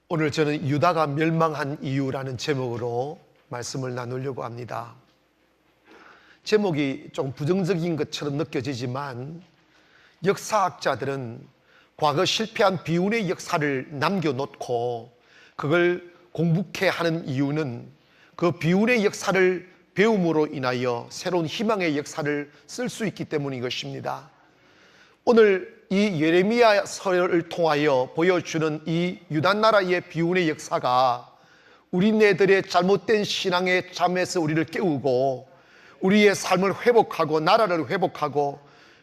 오늘 저는 유다가 멸망한 이유라는 제목으로 말씀을 나누려고 합니다. 제목이 좀 부정적인 것처럼 느껴지지만 역사학자들은 과거 실패한 비운의 역사를 남겨놓고 그걸 공부케 하는 이유는 그 비운의 역사를 배움으로 인하여 새로운 희망의 역사를 쓸 수 있기 때문인 것입니다. 오늘 이 예레미야서를 통하여 보여주는 이 유다 나라의 비운의 역사가 우리네들의 잘못된 신앙의 잠에서 우리를 깨우고 우리의 삶을 회복하고 나라를 회복하고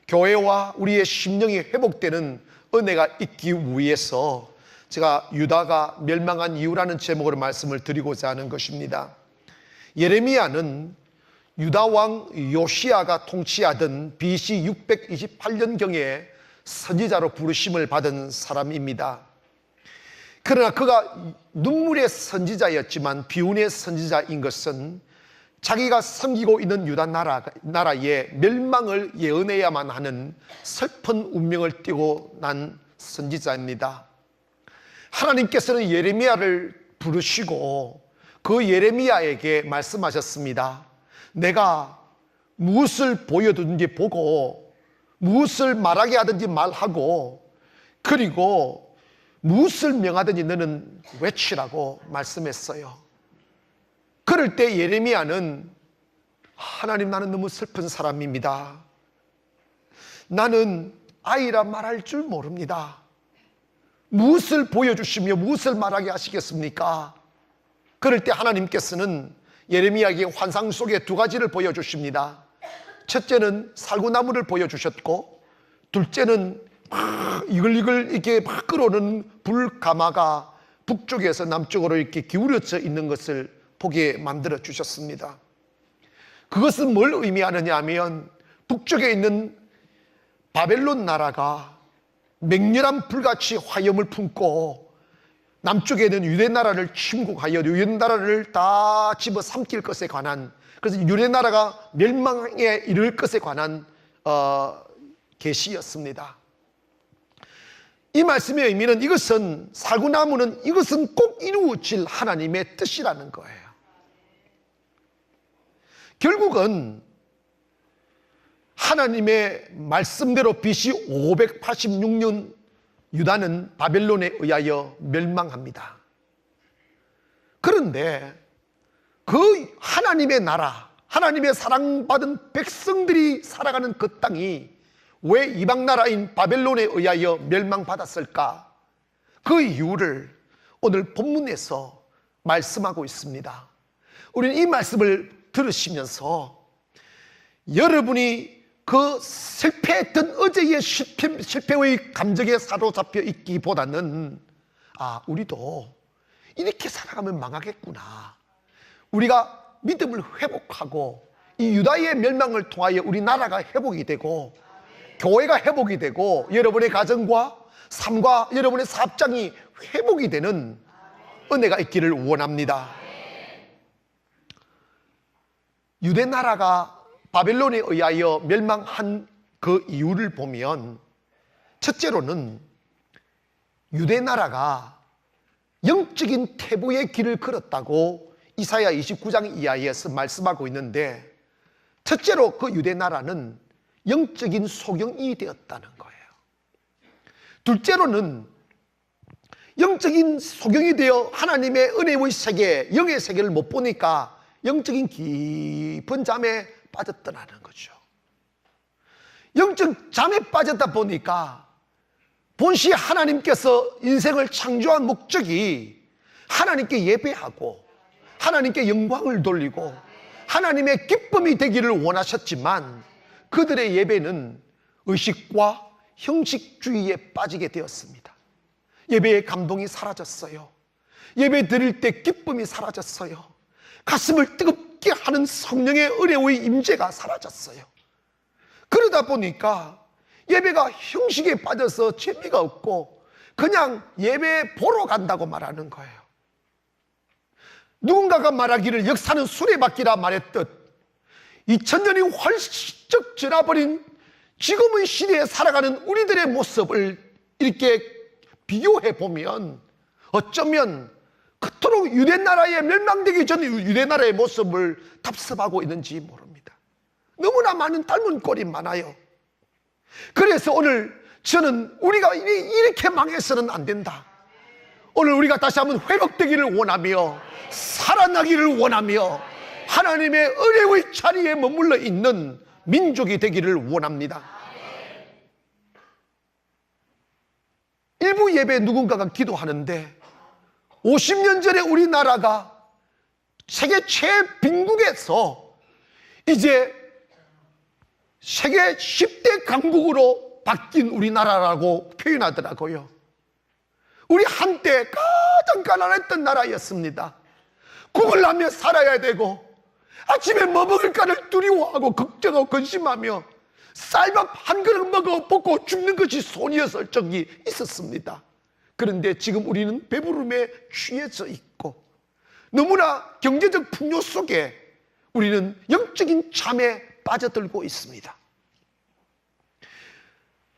교회와 우리의 심령이 회복되는 은혜가 있기 위해서 제가 유다가 멸망한 이유라는 제목으로 말씀을 드리고자 하는 것입니다. 예레미야는 유다 왕 요시야가 통치하던 BC 628년경에 선지자로 부르심을 받은 사람입니다. 그러나 그가 눈물의 선지자였지만 비운의 선지자인 것은 자기가 섬기고 있는 유다 나라의 멸망을 예언해야만 하는 슬픈 운명을 띠고 난 선지자입니다. 하나님께서는 예레미야를 부르시고 그 예레미야에게 말씀하셨습니다. 내가 무엇을 보여주든지 보고 무엇을 말하게 하든지 말하고 그리고 무엇을 명하든지 너는 외치라고 말씀했어요. 그럴 때 예레미야는 하나님, 나는 너무 슬픈 사람입니다. 나는 아이라 말할 줄 모릅니다. 무엇을 보여주시며 무엇을 말하게 하시겠습니까? 그럴 때 하나님께서는 예레미야에게 환상 속에 두 가지를 보여주십니다. 첫째는 살구나무를 보여주셨고, 둘째는 이글이글 이렇게 막 끓어오는 불가마가 북쪽에서 남쪽으로 이렇게 기울어져 있는 것을 보게 만들어 주셨습니다. 그것은 뭘 의미하느냐 하면 북쪽에 있는 바벨론 나라가 맹렬한 불같이 화염을 품고 남쪽에 있는 유대 나라를 침공하여 유대 나라를 다 집어삼킬 것에 관한, 그래서 유대 나라가 멸망에 이를 것에 관한 계시였습니다. 이 말씀의 의미는 이것은 살구나무는 이것은 꼭 이루어질 하나님의 뜻이라는 거예요. 결국은 하나님의 말씀대로 BC 586년 유다는 바벨론에 의하여 멸망합니다. 그런데 그 하나님의 나라, 하나님의 사랑받은 백성들이 살아가는 그 땅이 왜 이방 나라인 바벨론에 의하여 멸망받았을까? 그 이유를 오늘 본문에서 말씀하고 있습니다. 우리는 이 말씀을 들으시면서 여러분이 그 실패했던 어제의 실패의 감정에 사로잡혀 있기보다는 우리도 이렇게 살아가면 망하겠구나, 우리가 믿음을 회복하고 이 유다의 멸망을 통하여 우리 나라가 회복이 되고 교회가 회복이 되고 여러분의 가정과 삶과 여러분의 사업장이 회복이 되는 은혜가 있기를 원합니다. 유대 나라가 바벨론에 의하여 멸망한 그 이유를 보면 첫째로는 유대 나라가 영적인 퇴보의 길을 걸었다고 이사야 29장 이하에서 말씀하고 있는데, 첫째로 그 유대 나라는 영적인 소경이 되었다는 거예요. 둘째로는 영적인 소경이 되어 하나님의 은혜의 세계, 영의 세계를 못 보니까 영적인 깊은 잠에 빠졌더라는 거죠. 영적 잠에 빠졌다 보니까 본시 하나님께서 인생을 창조한 목적이 하나님께 예배하고 하나님께 영광을 돌리고 하나님의 기쁨이 되기를 원하셨지만 그들의 예배는 의식과 형식주의에 빠지게 되었습니다. 예배의 감동이 사라졌어요. 예배 드릴 때 기쁨이 사라졌어요. 가슴을 뜨겁게 하는 성령의 은혜의 임재가 사라졌어요. 그러다 보니까 예배가 형식에 빠져서 재미가 없고 그냥 예배 보러 간다고 말하는 거예요. 누군가가 말하기를 역사는 수레바퀴라 말했듯 2000년이 헐쩍 지나버린 지금의 시대에 살아가는 우리들의 모습을 이렇게 비교해 보면 어쩌면 그토록 유대나라에 멸망되기 전에 유대나라의 모습을 답습하고 있는지 모릅니다. 너무나 많은 닮은 꼴이 많아요. 그래서 오늘 저는 우리가 이렇게 망해서는 안 된다. 오늘 우리가 다시 한번 회복되기를 원하며 살아나기를 원하며 하나님의 은혜의 자리에 머물러 있는 민족이 되기를 원합니다. 일부 예배 누군가가 기도하는데 50년 전에 우리나라가 세계 최빈국에서 이제 세계 10대 강국으로 바뀐 우리나라라고 표현하더라고요. 우리 한때 가장 가난했던 나라였습니다. 국을 하며 살아야 되고 아침에 뭐 먹을까를 두려워하고 걱정하고 근심하며 쌀밥 한 그릇 먹어 먹고 죽는 것이 손이었을 적이 있었습니다. 그런데 지금 우리는 배부름에 취해져 있고 너무나 경제적 풍요 속에 우리는 영적인 잠에 빠져들고 있습니다.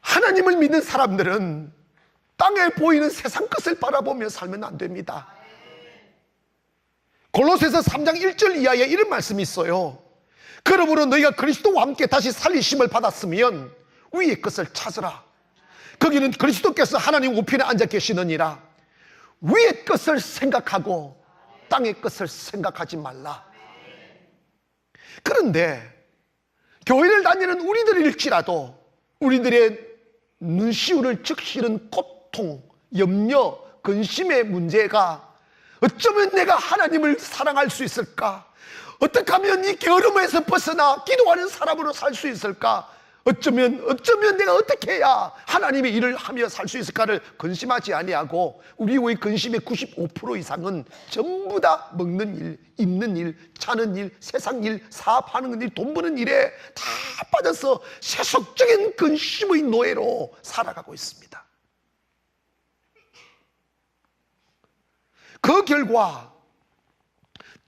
하나님을 믿는 사람들은 땅에 보이는 세상 것을 바라보며 살면 안 됩니다. 골로새서 3장 1절 이하에 이런 말씀이 있어요. 그러므로 너희가 그리스도와 함께 다시 살리심을 받았으면 위의 것을 찾으라. 거기는 그리스도께서 하나님 우편에 앉아 계시느니라. 위의 것을 생각하고 땅의 것을 생각하지 말라. 그런데 교회를 다니는 우리들일지라도 우리들의 눈시울을 적시는 고통, 염려, 근심의 문제가 어쩌면 내가 하나님을 사랑할 수 있을까? 어떻게 하면 이 게으름에서 벗어나 기도하는 사람으로 살 수 있을까? 어쩌면 내가 어떻게 해야 하나님의 일을 하며 살 수 있을까를 근심하지 아니하고 우리의 근심의 95% 이상은 전부 다 먹는 일, 입는 일, 자는 일, 세상 일, 사업하는 일, 돈 버는 일에 다 빠져서 세속적인 근심의 노예로 살아가고 있습니다. 그 결과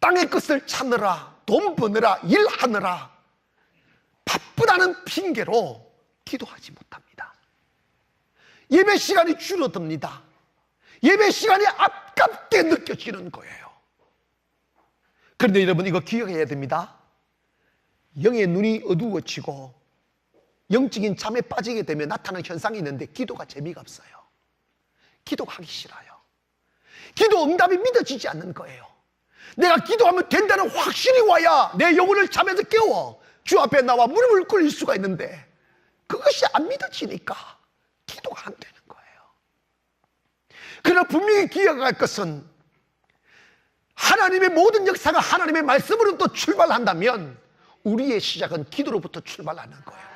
땅의 것을 찾느라, 돈 버느라, 일하느라 바쁘다는 핑계로 기도하지 못합니다. 예배 시간이 줄어듭니다. 예배 시간이 아깝게 느껴지는 거예요. 그런데 여러분 이거 기억해야 됩니다. 영의 눈이 어두워지고 영적인 잠에 빠지게 되면 나타나는 현상이 있는데 기도가 재미가 없어요. 기도하기 싫어요. 기도 응답이 믿어지지 않는 거예요. 내가 기도하면 된다는 확신이 와야 내 영혼을 잠에서 깨워 주 앞에 나와 무릎을 꿇을 수가 있는데 그것이 안 믿어지니까 기도가 안 되는 거예요. 그러나 분명히 기억할 것은 하나님의 모든 역사가 하나님의 말씀으로부터 출발한다면 우리의 시작은 기도로부터 출발하는 거예요.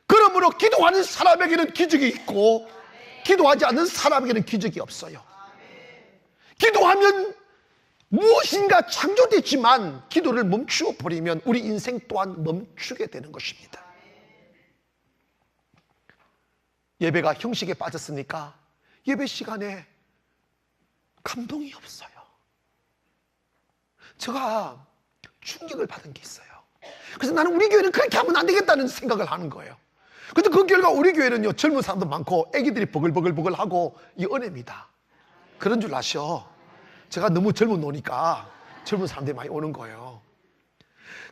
그러므로 기도하는 사람에게는 기적이 있고 기도하지 않는 사람에게는 기적이 없어요. 기도하면 무엇인가 창조됐지만 기도를 멈추어 버리면 우리 인생 또한 멈추게 되는 것입니다. 예배가 형식에 빠졌으니까 예배 시간에 감동이 없어요. 제가 충격을 받은 게 있어요. 그래서 나는 우리 교회는 그렇게 하면 안 되겠다는 생각을 하는 거예요. 근데 그 결과 우리 교회는요 젊은 사람도 많고 애기들이 버글버글하고 이 은혜입니다. 그런 줄 아셔. 제가 너무 젊어 놓으니까 젊은 사람들이 많이 오는 거예요.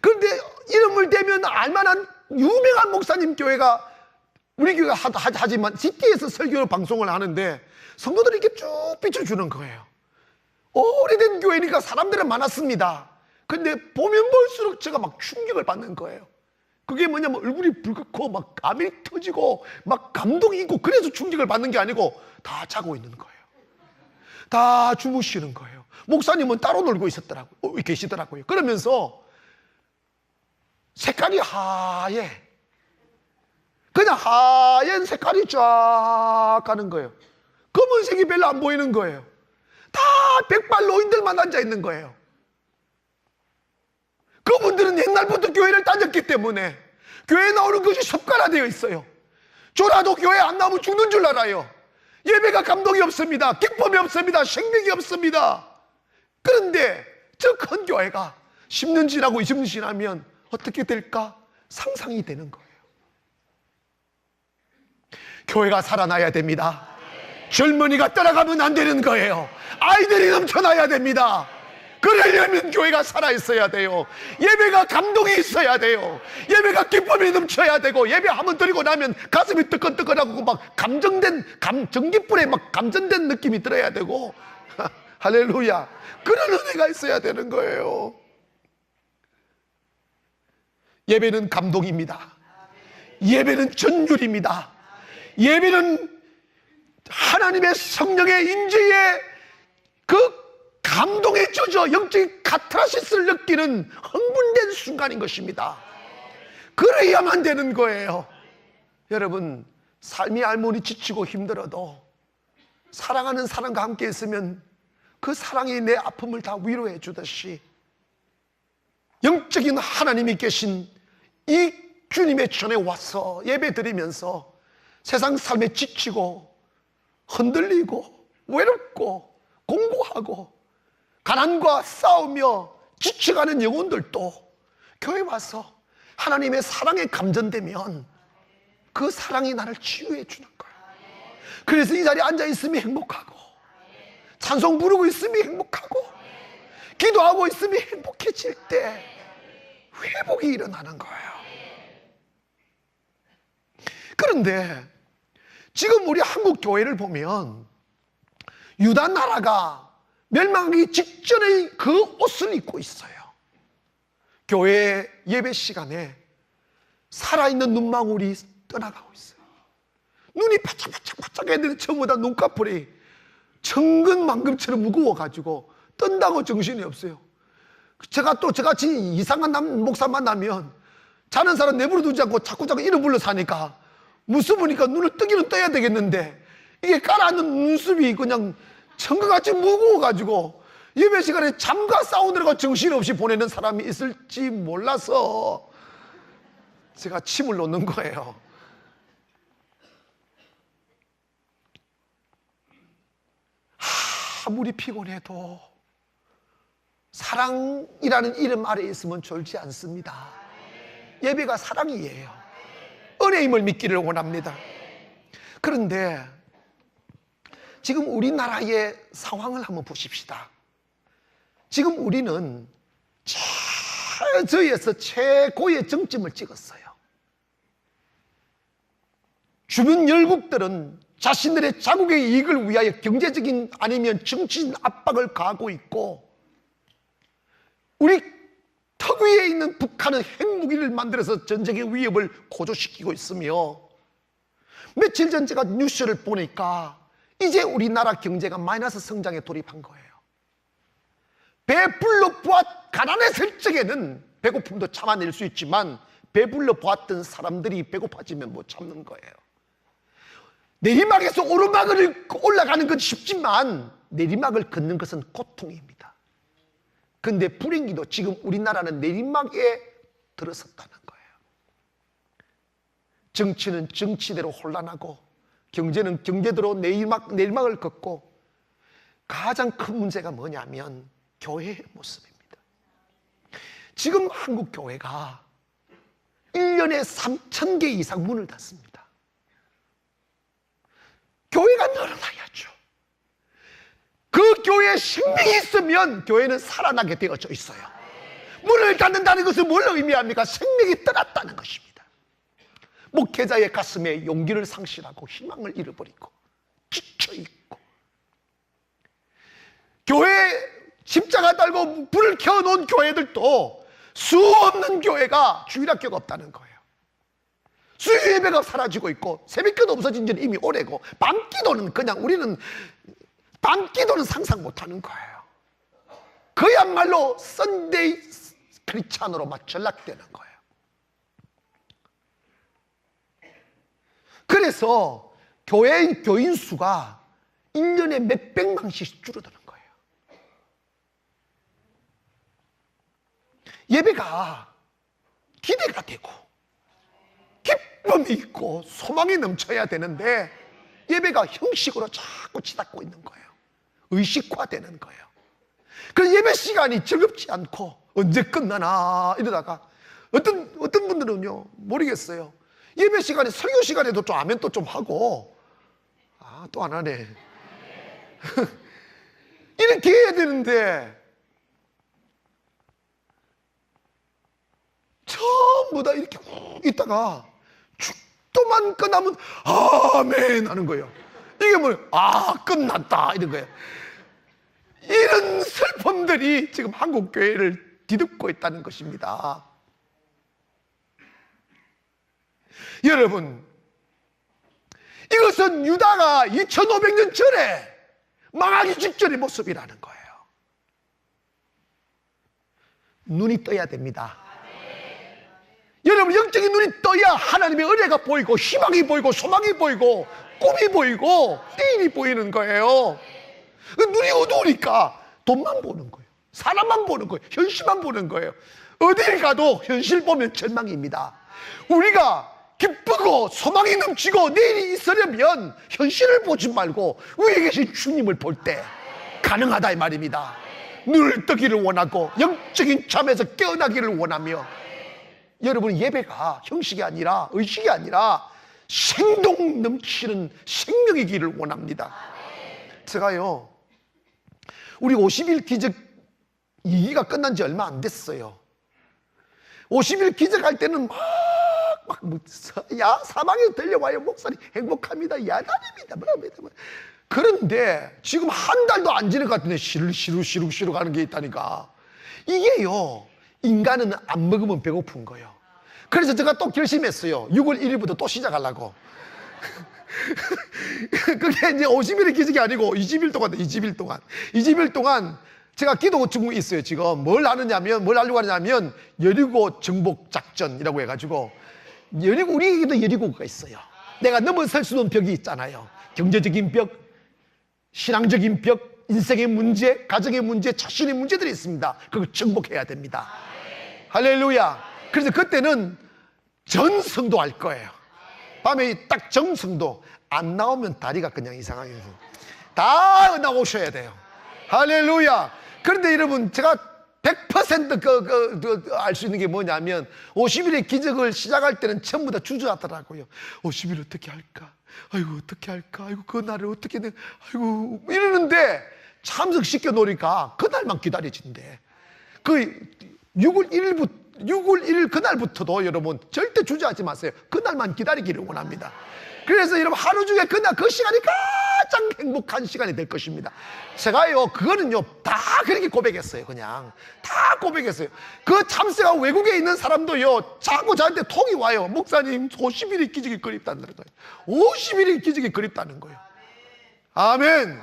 그런데 이름을 대면 알만한 유명한 목사님 교회가 우리 교회가 하지만 GT에서 설교 방송을 하는데 성도들이 이렇게 쭉 비춰주는 거예요. 오래된 교회니까 사람들은 많았습니다. 근데 보면 볼수록 제가 막 충격을 받는 거예요. 그게 뭐냐면 얼굴이 붉고 막 감이 터지고 막 감동이 있고 그래서 충격을 받는 게 아니고 다 자고 있는 거예요. 다 주무시는 거예요. 목사님은 따로 놀고 계시더라고요. 그러면서 색깔이 하얘. 그냥 하얀 색깔이 쫙 가는 거예요. 검은색이 별로 안 보이는 거예요. 다 백발 노인들만 앉아 있는 거예요. 그분들은 옛날부터 교회를 다녔기 때문에 교회에 나오는 것이 습관화되어 있어요. 저라도 교회 안 나오면 죽는 줄 알아요. 예배가 감동이 없습니다. 기쁨이 없습니다. 생명이 없습니다. 그런데 저 큰 교회가 10년 지나고 20년 지나면 어떻게 될까 상상이 되는 거예요. 교회가 살아나야 됩니다. 젊은이가 따라가면 안 되는 거예요. 아이들이 넘쳐나야 됩니다. 그러려면 교회가 살아있어야 돼요. 예배가 감동이 있어야 돼요. 예배가 기쁨이 넘쳐야 되고, 예배 한번 드리고 나면 가슴이 뜨끈뜨끈하고 막 전깃불에 막 감전된 느낌이 들어야 되고 할렐루야, 그런 은혜가 있어야 되는 거예요. 예배는 감동입니다. 예배는 전율입니다. 예배는 하나님의 성령의 임재에 그 감동에 젖어 영적인 카타르시스를 느끼는 흥분된 순간인 것입니다. 그래야만 되는 거예요. 여러분, 삶이 알몸이 지치고 힘들어도 사랑하는 사람과 함께 있으면 그 사랑이 내 아픔을 다 위로해 주듯이, 영적인 하나님이 계신 이 주님의 전에 와서 예배 드리면서 세상 삶에 지치고 흔들리고 외롭고 공고하고 가난과 싸우며 지쳐가는 영혼들도 교회 와서 하나님의 사랑에 감전되면 그 사랑이 나를 치유해 주는 거예요. 그래서 이 자리에 앉아 있으면 행복하고, 찬송 부르고 있으면 행복하고, 기도하고 있으면 행복해질 때 회복이 일어나는 거예요. 그런데 지금 우리 한국 교회를 보면 유다 나라가 멸망하기 직전의 그 옷을 입고 있어요. 교회 예배 시간에 살아있는 눈망울이 떠나가고 있어요. 눈이 바짝바짝 애들이 전부 다 눈꺼풀이 천근만금처럼 무거워가지고 뜬다고 정신이 없어요. 제가 또 저같이 이상한 목사 만나면 자는 사람 내버려 두지 않고 자꾸 이름 불러 사니까 무슨 보니까 눈을 뜨기는 떠야 되겠는데, 이게 깔아앉는 눈썹이 그냥 천근같이 무거워가지고 예배 시간에 잠과 싸우느라고 정신없이 보내는 사람이 있을지 몰라서 제가 침을 놓는 거예요. 아무리 피곤해도 사랑이라는 이름 아래에 있으면 졸지 않습니다. 예배가 사랑이에요. 은혜임을 믿기를 원합니다. 그런데 지금 우리나라의 상황을 한번 보십시다. 지금 우리는 최저에서 최고의 정점을 찍었어요. 주변 열국들은 자신들의 자국의 이익을 위하여 경제적인 아니면 정치적인 압박을 가하고 있고, 우리 턱 위에 있는 북한은 핵무기를 만들어서 전쟁의 위협을 고조시키고 있으며, 며칠 전 제가 뉴스를 보니까 이제 우리나라 경제가 마이너스 성장에 돌입한 거예요. 배불러 가난했을 적에는 배고픔도 참아낼 수 있지만 배불러 보았던 사람들이 배고파지면 못 참는 거예요. 내리막에서 오르막을 올라가는 건 쉽지만 내리막을 걷는 것은 고통입니다. 그런데 불행히도 지금 우리나라는 내리막에 들어섰다는 거예요. 정치는 정치대로 혼란하고, 경제는 경제대로 내리막을 걷고, 가장 큰 문제가 뭐냐면 교회의 모습입니다. 지금 한국 교회가 1년에 3,000개 이상 문을 닫습니다. 교회가 늘어나야죠. 그 교회에 생명이 있으면 교회는 살아나게 되어져 있어요. 문을 닫는다는 것은 뭘 의미합니까? 생명이 떠났다는 것입니다. 목회자의 가슴에 용기를 상실하고 희망을 잃어버리고 지쳐있고, 교회 십자가 달고 불을 켜놓은 교회들도 수 없는 교회가 주일학교가 없다는 거예요. 수요 예배가 사라지고 있고, 새벽기도 없어진 지는 이미 오래고, 밤기도는 그냥 우리는 밤기도는 상상 못하는 거예요. 그야말로 썬데이 크리스찬으로만 전락되는 거예요. 그래서 교인 수가 1년에 몇백만씩 줄어드는 거예요. 예배가 기대가 되고 기쁨이 있고 소망이 넘쳐야 되는데 예배가 형식으로 자꾸 치닫고 있는 거예요. 의식화되는 거예요. 그래서 예배 시간이 즐겁지 않고 언제 끝나나 이러다가 어떤 분들은요, 모르겠어요. 예배 시간에 설교 시간에도 좀 아멘 또 좀 하고, 또 안 하네. 이렇게 해야 되는데 전부 다 이렇게 있다가 축도만 끝나면 아멘 하는 거예요. 이게 뭐예요? 끝났다 이런 거예요. 이런 슬픔들이 지금 한국 교회를 뒤덮고 있다는 것입니다. 여러분, 이것은 유다가 2500년 전에 망하기 직전의 모습이라는 거예요. 눈이 떠야 됩니다. 여러분, 영적인 눈이 떠야 하나님의 은혜가 보이고 희망이 보이고 소망이 보이고 꿈이 보이고 띠인이 보이는 거예요. 눈이 어두우니까 돈만 보는 거예요. 사람만 보는 거예요. 현실만 보는 거예요. 어딜 가도 현실 보면 절망입니다. 우리가 기쁘고 소망이 넘치고 내일이 있으려면 현실을 보지 말고 위에 계신 주님을 볼 때 가능하다 이 말입니다. 눈을 뜨기를 원하고 영적인 잠에서 깨어나기를 원하며, 여러분, 예배가 형식이 아니라 의식이 아니라 생동 넘치는 생명이기를 원합니다. 제가요, 우리 50일 기적 2기가 끝난 지 얼마 안 됐어요. 50일 기적할 때는 사방에 들려와요. 목소리 행복합니다. 야단입니다. 그런데 지금 한 달도 안 지날 것 같은데 시루 가는 게 있다니까. 이게요, 인간은 안 먹으면 배고픈 거예요. 그래서 제가 또 결심했어요. 6월 1일부터 또 시작하려고. 그게 이제 50일의 기적이 아니고 20일 동안 제가 기도 중에 있어요. 지금 뭘 하려고 하냐면 여리고 정복 작전이라고 해가지고, 우리에게도 여리고가 있어요. 내가 넘어설 수 없는 벽이 있잖아요. 경제적인 벽, 신앙적인 벽, 인생의 문제, 가정의 문제, 자신의 문제들이 있습니다. 그걸 정복해야 됩니다. 할렐루야. 그래서 그때는 전성도 할 거예요. 밤에 딱 정성도 안 나오면 다리가 그냥 이상하게 해서 다 나오셔야 돼요. 할렐루야. 그런데 여러분, 제가 100% 알 수 있는 게 뭐냐면 50일의 기적을 시작할 때는 전부 다 주저하더라고요. 50일 어떻게 할까? 아이고 어떻게 할까? 아이고 그날을 어떻게 아이고 이러는데 참석시켜 놓으니까 그날만 기다려진대. 그 6월 1일 그날부터도 여러분 절대 주저하지 마세요. 그날만 기다리기를 원합니다. 그래서 여러분 하루 중에 그날 그 시간이 가장 행복한 시간이 될 것입니다. 제가요 그거는요 다 그렇게 고백했어요. 그냥 다 고백했어요. 그 참새가 외국에 있는 사람도요 자꾸 저한테 톡이 와요. 목사님 50일이 기적이 그립다는 거예요. 50일이 기적이 그립다는 거예요. 아멘.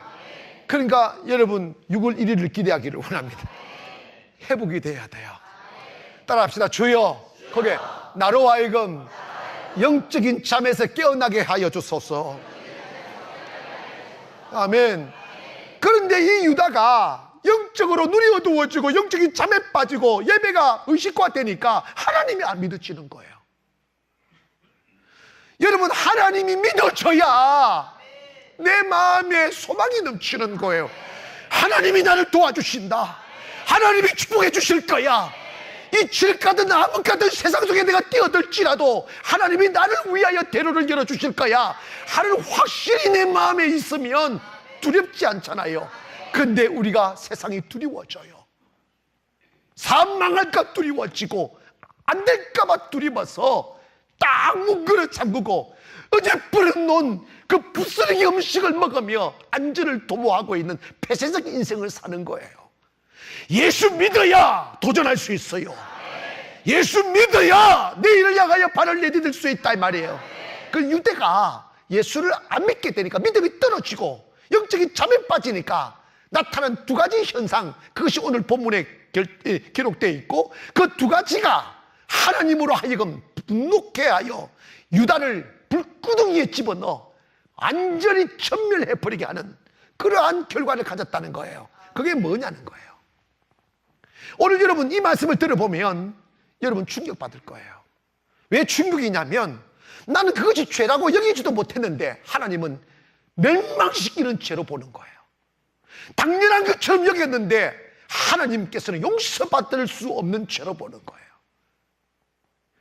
그러니까 여러분 6월 1일을 기대하기를 원합니다. 회복이 돼야 돼요. 따라합시다. 주여 거기에 나로 하여금 영적인 잠에서 깨어나게 하여 주소서. 아멘. 그런데 이 유다가 영적으로 눈이 어두워지고 영적인 잠에 빠지고 예배가 의식화되니까 하나님이 안 믿어지는 거예요. 여러분, 하나님이 믿어져야 내 마음에 소망이 넘치는 거예요. 하나님이 나를 도와주신다. 하나님이 축복해 주실 거야. 이 칠가든 나무가든 세상 속에 내가 뛰어들지라도 하나님이 나를 위하여 대로를 열어주실 거야 하는 확실히 내 마음에 있으면 두렵지 않잖아요. 근데 우리가 세상이 두려워져요. 삶 망할까 두려워지고 안 될까봐 두려워서 딱 문그러 잠그고 어제 버려놓은 그 부스러기 음식을 먹으며 안전을 도모하고 있는 폐쇄적 인생을 사는 거예요. 예수 믿어야 도전할 수 있어요. 예수 믿어야 내일을 향하여 발을 내디딜 수 있다 이 말이에요. 그 유대가 예수를 안 믿게 되니까 믿음이 떨어지고 영적인 잠에 빠지니까 나타난 두 가지 현상, 그것이 오늘 본문에 기록되어 있고 그 두 가지가 하나님으로 하여금 분노케 하여 유다를 불구덩이에 집어넣어 완전히 천멸해버리게 하는 그러한 결과를 가졌다는 거예요. 그게 뭐냐는 거예요. 오늘 여러분 이 말씀을 들어보면 여러분 충격받을 거예요. 왜 충격이냐면 나는 그것이 죄라고 여기지도 못했는데 하나님은 멸망시키는 죄로 보는 거예요. 당연한 것처럼 여겼는데 하나님께서는 용서받을 수 없는 죄로 보는 거예요.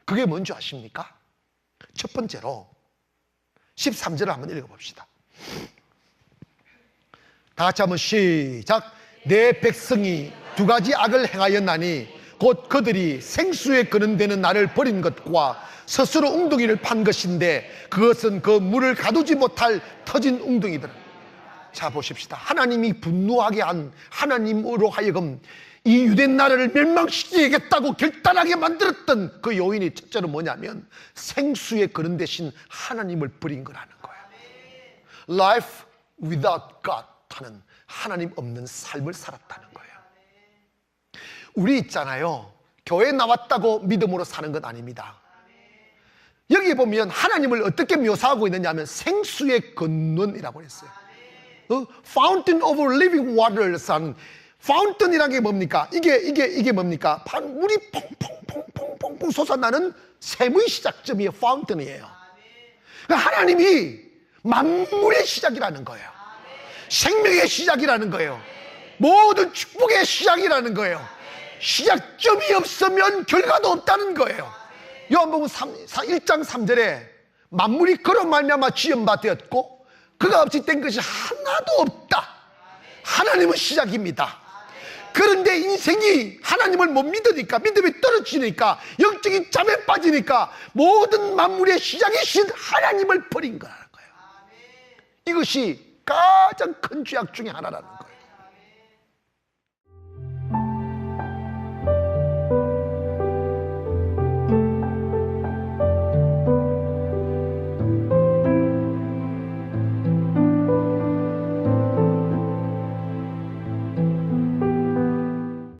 그게 뭔지 아십니까? 첫 번째로 13절을 한번 읽어봅시다. 다 같이 한번 시작. 내 백성이 두 가지 악을 행하였나니 곧 그들이 생수에 거는되는 나를 버린 것과 스스로 웅덩이를 판 것인데 그것은 그 물을 가두지 못할 터진 웅덩이들. 자, 보십시다. 하나님이 분노하게 한, 하나님으로 하여금 이 유대 나라를 멸망시키겠다고 결단하게 만들었던 그 요인이 첫째로 뭐냐면 생수에 거는 대신 하나님을 버린 거라는 거예요. Life without God 하는 하나님 없는 삶을 살았다는 거예요. 우리 있잖아요, 교회 나왔다고 믿음으로 사는 건 아닙니다. 여기 보면 하나님을 어떻게 묘사하고 있느냐 하면 생수의 근원이라고 했어요. Fountain of living waters 하는, 파운틴이라는 게 뭡니까? 이게 뭡니까? 물이 퐁퐁퐁퐁퐁 솟아나는 샘의 시작점이 파운틴이에요. 그러니까 하나님이 만물의 시작이라는 거예요. 생명의 시작이라는 거예요. 모든 축복의 시작이라는 거예요. 시작점이 없으면 결과도 없다는 거예요. 요한복음 1장 3절에 만물이 그로 말미암아 지음바 되었고 그가 없이 된 것이 하나도 없다. 하나님은 시작입니다. 그런데 인생이 하나님을 못 믿으니까, 믿음이 떨어지니까, 영적인 잠에 빠지니까 모든 만물의 시작이신 하나님을 버린 거라는 거예요. 이것이 가장 큰 죄악 중에 하나라는 거예요.